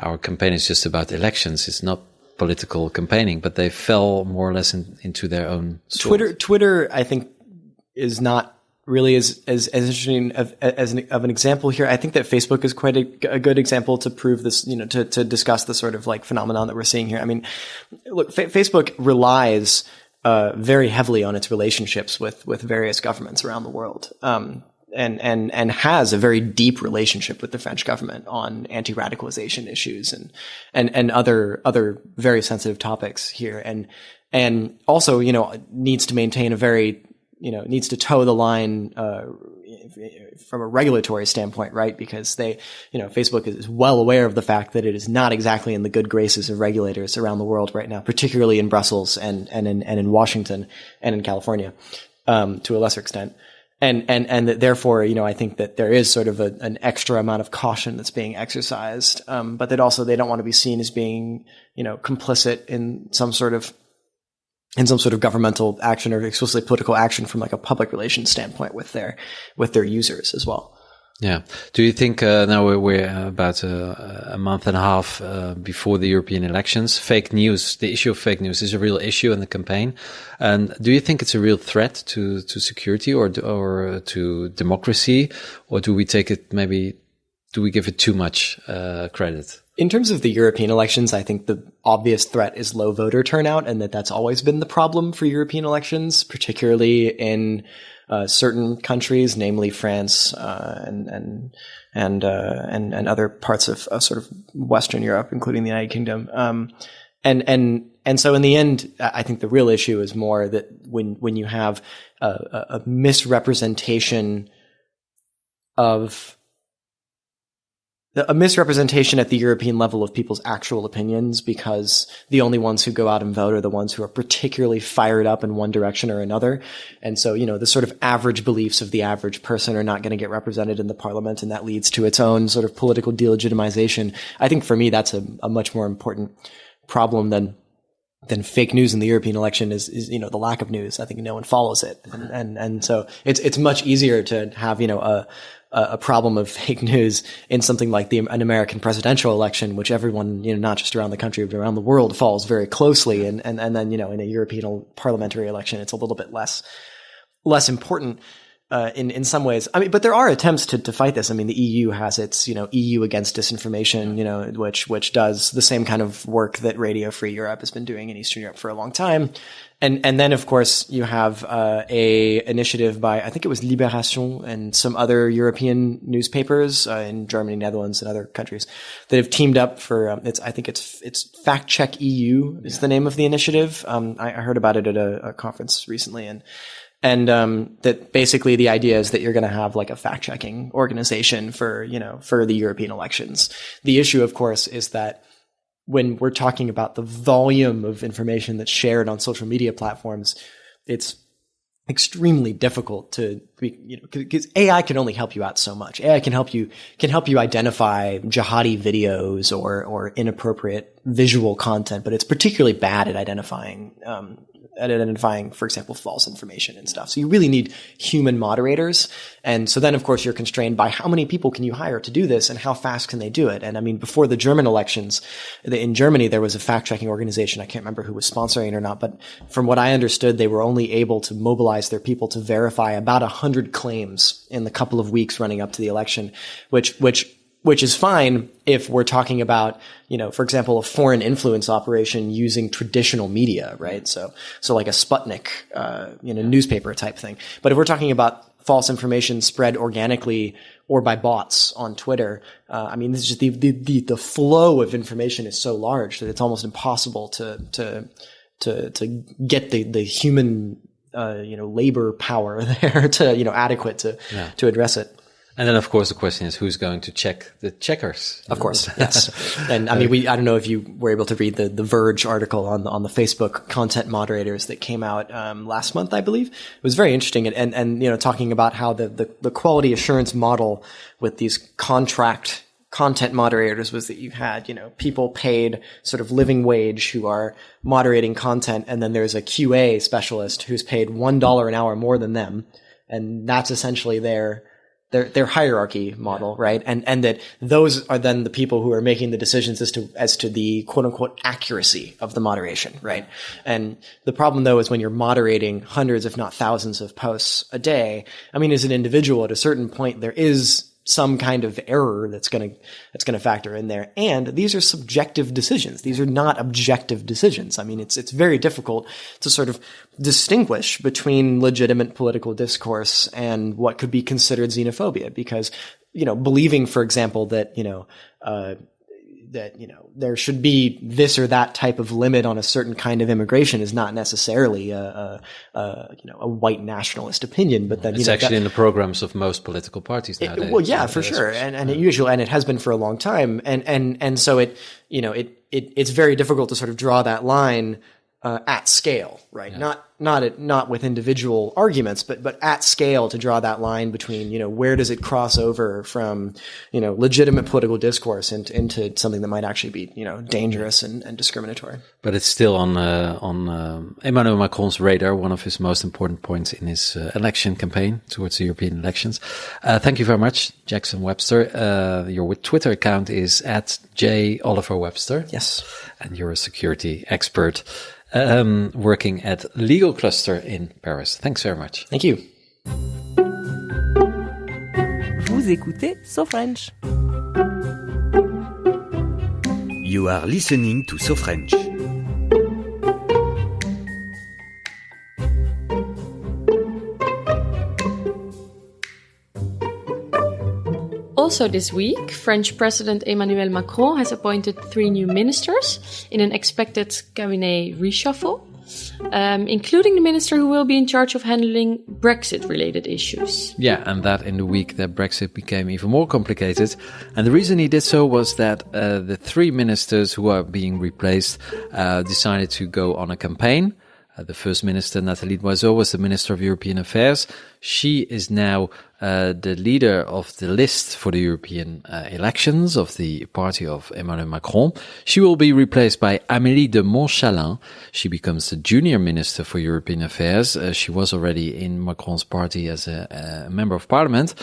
our campaign is just about elections. It's not political campaigning, but they fell more or less into their own sword. Twitter, I think, is not really as interesting of an example here. I think that Facebook is quite a good example to prove this, to discuss the sort of like phenomenon that we're seeing here. I mean, look, Facebook relies very heavily on its relationships with various governments around the world. And has a very deep relationship with the French government on anti-radicalization issues and other very sensitive topics here. And also, needs to maintain a very, needs to toe the line, from a regulatory standpoint, right? Because Facebook is well aware of the fact that it is not exactly in the good graces of regulators around the world right now, particularly in Brussels and in Washington and in California, to a lesser extent. And that therefore, I think that there is sort of an extra amount of caution that's being exercised. But that also they don't want to be seen as being, complicit in some sort of governmental action or explicitly political action from like a public relations standpoint with their users as well. Yeah. Do you think now we're about a month and a half before the European elections? Fake news, the issue of fake news is a real issue in the campaign. And do you think it's a real threat to security or to democracy? Or do we take it do we give it too much credit? In terms of the European elections, I think the obvious threat is low voter turnout, and that's always been the problem for European elections, particularly in certain countries, namely France and other parts of sort of Western Europe, including the United Kingdom. And so in the end, I think the real issue is more that when you have a misrepresentation at the European level of people's actual opinions, because the only ones who go out and vote are the ones who are particularly fired up in one direction or another. And so, the sort of average beliefs of the average person are not going to get represented in the parliament, and that leads to its own sort of political delegitimization. I think for me, that's a much more important problem than fake news in the European election is the lack of news. I think no one follows it. And so it's much easier to have, a problem of fake news in something like an American presidential election, which everyone, not just around the country, but around the world follows very closely. And then, in a European parliamentary election, it's a little bit less important. In some ways, I mean, but there are attempts to fight this. I mean, the EU has its, EU against disinformation, which does the same kind of work that Radio Free Europe has been doing in Eastern Europe for a long time. And then, of course, you have a initiative by, I think it was Libération and some other European newspapers in Germany, Netherlands, and other countries that have teamed up for, I think it's Fact Check EU is the name of the initiative. I heard about it at a conference recently, and that basically the idea is that you're going to have like a fact-checking organization for the European elections. The issue, of course, is that when we're talking about the volume of information that's shared on social media platforms, it's extremely difficult to because AI can only help you out so much. AI can help you identify jihadi videos or inappropriate visual content, but it's particularly bad at identifying, for example, false information and stuff. So you really need human moderators. And so then, of course, you're constrained by how many people can you hire to do this and how fast can they do it? And I mean, before the German elections, in Germany, there was a fact-checking organization. I can't remember who was sponsoring it or not, but from what I understood, they were only able to mobilize their people to verify about 100 claims in the couple of weeks running up to the election, which is fine if we're talking about, for example, a foreign influence operation using traditional media, right? So like a Sputnik, newspaper type thing. But if we're talking about false information spread organically or by bots on Twitter, I mean, this is just the flow of information is so large that it's almost impossible to get the human, labor power there to, adequate to address it. And then, of course, the question is who's going to check the checkers? Of course, yes. And I mean, I don't know if you were able to read the Verge article on the Facebook content moderators that came out last month, I believe. It was very interesting, and talking about how the quality assurance model with these contract content moderators was that you had, people paid sort of living wage who are moderating content, and then there's a QA specialist who's paid $1 an hour more than them, and that's essentially their their hierarchy model, right? And that those are then the people who are making the decisions as to the quote unquote accuracy of the moderation, right? And the problem though is when you're moderating hundreds, if not thousands of posts a day, I mean, as an individual at a certain point, there is some kind of error that's going to factor in there. And these are subjective decisions. These are not objective decisions. I mean, it's very difficult to sort of distinguish between legitimate political discourse and what could be considered xenophobia because, believing, for example, that, there should be this or that type of limit on a certain kind of immigration is not necessarily a white nationalist opinion, but then it's actually in the programs of most political parties nowadays. Well, yeah, for sure, and it has been for a long time, and so it's very difficult to sort of draw that line at scale, right? Yeah. Not with individual arguments, but at scale to draw that line between, where does it cross over from, legitimate political discourse into something that might actually be, dangerous and discriminatory. But it's still on Emmanuel Macron's radar, one of his most important points in his election campaign towards the European elections. Thank you very much, Jackson Webster. Your Twitter account is at @JOliverWebster. Yes. And you're a security expert. Working at Legal Cluster in Paris. Thanks very much. Thank you. Vous écoutez So French. You are listening to So French. Also this week, French President Emmanuel Macron has appointed 3 new ministers in an expected cabinet reshuffle, including the minister who will be in charge of handling Brexit-related issues. Yeah, and that in the week that Brexit became even more complicated. And the reason he did so was that the 3 ministers who are being replaced decided to go on a campaign. The first minister, Nathalie Loiseau, was the Minister of European Affairs. She is now the leader of the list for the European elections of the party of Emmanuel Macron. She will be replaced by Amélie de Montchalin. She becomes the junior minister for European Affairs. She was already in Macron's party as a member of parliament.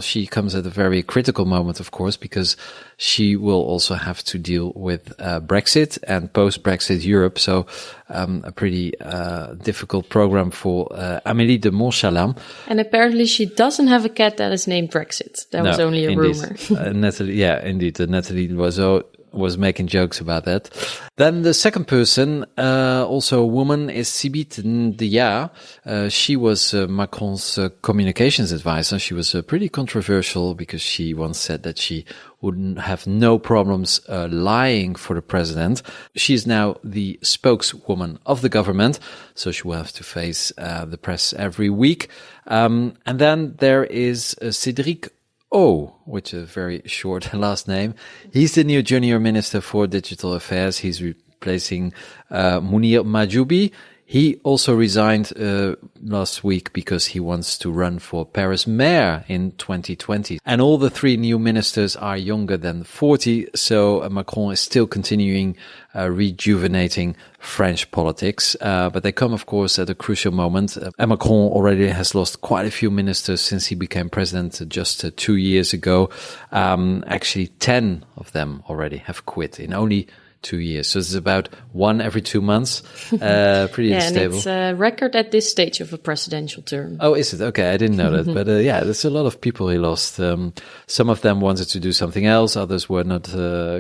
She comes at a very critical moment, of course, because she will also have to deal with Brexit and post-Brexit Europe. So a pretty difficult program for Amélie de Montchalin. And apparently she doesn't have a cat that is named Brexit. That was only a rumor. Nathalie Loiseau was making jokes about that. Then the second person, also a woman, is Sibith Ndiaye. She was Macron's communications advisor. She was pretty controversial because she once said that she wouldn't have no problems lying for the president. She is now the spokeswoman of the government, so she will have to face the press every week. And then there is Cédric O, which is a very short last name. He's the new junior minister for digital affairs. He's replacing Mounir Mahjoubi. He also resigned last week because he wants to run for Paris mayor in 2020. And all the 3 new ministers are younger than 40, so Macron is still continuing rejuvenating French politics. But they come, of course, at a crucial moment. Macron already has lost quite a few ministers since he became president just 2 years ago. Actually, 10 of them already have quit in only 2 years. So it's about 1 every 2 months. Pretty unstable. And it's a record at this stage of a presidential term. Oh, is it? Okay, I didn't know that. But there's a lot of people he lost. Some of them wanted to do something else. Others were not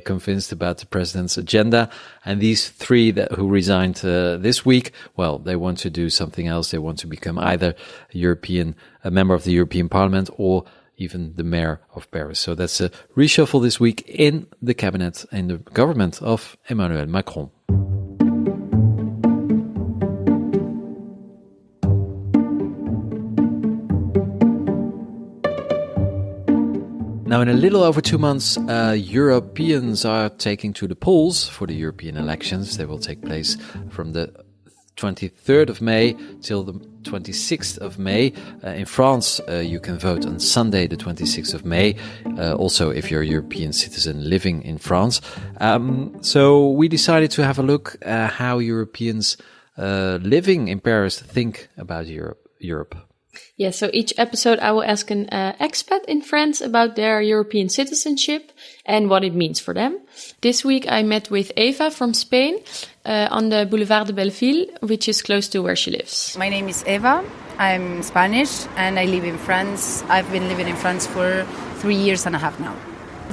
convinced about the president's agenda. And these 3 who resigned this week, well, they want to do something else. They want to become either a member of the European Parliament or even the mayor of Paris. So that's a reshuffle this week in the cabinet, in the government of Emmanuel Macron. Now, in a little over 2 months, Europeans are taking to the polls for the European elections. They will take place from the 23rd of May till the 26th of May. In France, you can vote on Sunday, the 26th of May. Also, if you're a European citizen living in France. So we decided to have a look at how Europeans living in Paris think about Europe. Yeah, so each episode I will ask an expat in France about their European citizenship and what it means for them. This week I met with Eva from Spain on the Boulevard de Belleville, which is close to where she lives. My name is Eva. I'm Spanish and I live in France. I've been living in France for 3 years and a half now.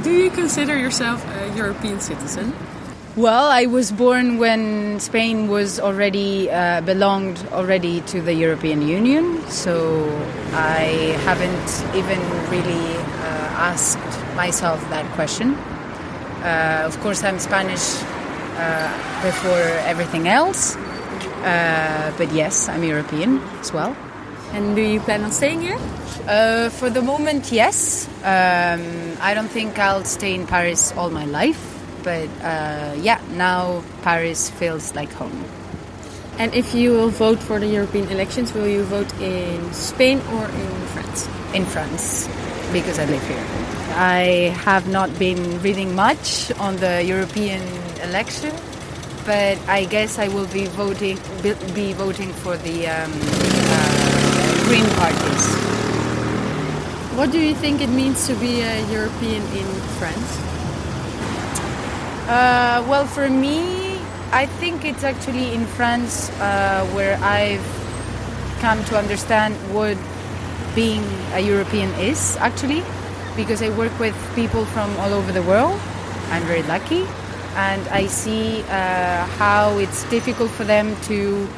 Do you consider yourself a European citizen? Well, I was born when Spain was already belonged already to the European Union, so I haven't even really asked myself that question. Of course, I'm Spanish before everything else, but yes, I'm European as well. And do you plan on staying here? For the moment, yes. I don't think I'll stay in Paris all my life. But now Paris feels like home. And if you will vote for the European elections, will you vote in Spain or in France? In France, because I live here. I have not been reading much on the European election, but I guess I will be voting for the Green parties. What do you think it means to be a European in France? Well, for me, I think it's actually in France where I've come to understand what being a European is, actually, because I work with people from all over the world. I'm very lucky, and I see how it's difficult for them to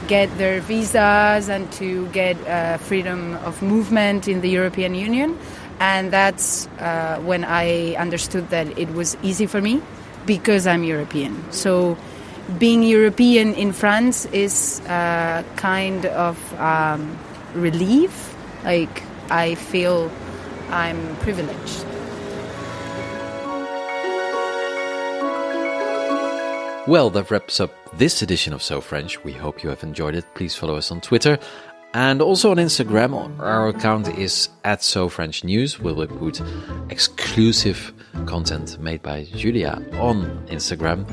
get their visas and to get freedom of movement in the European Union. And that's when I understood that it was easy for me because I'm European. So being European in France is kind of relief. Like, I feel I'm privileged. Well, that wraps up this edition of So French. We hope you have enjoyed it. Please follow us on Twitter and also on Instagram. Our account is @SoFrenchNews, where we put exclusive content made by Julia on Instagram.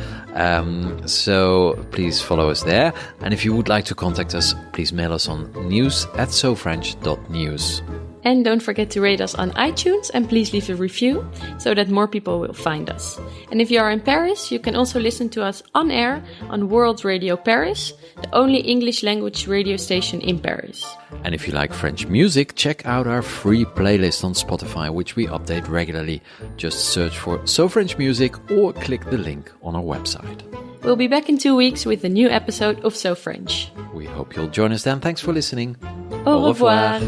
So please follow us there. And if you would like to contact us, please mail us on news@sofrench.news. And don't forget to rate us on iTunes and please leave a review so that more people will find us. And if you are in Paris, you can also listen to us on air on World Radio Paris, the only English language radio station in Paris. And if you like French music, check out our free playlist on Spotify, which we update regularly. Just search for So French Music or click the link on our website. We'll be back in 2 weeks with a new episode of So French. We hope you'll join us then. Thanks for listening. Au revoir.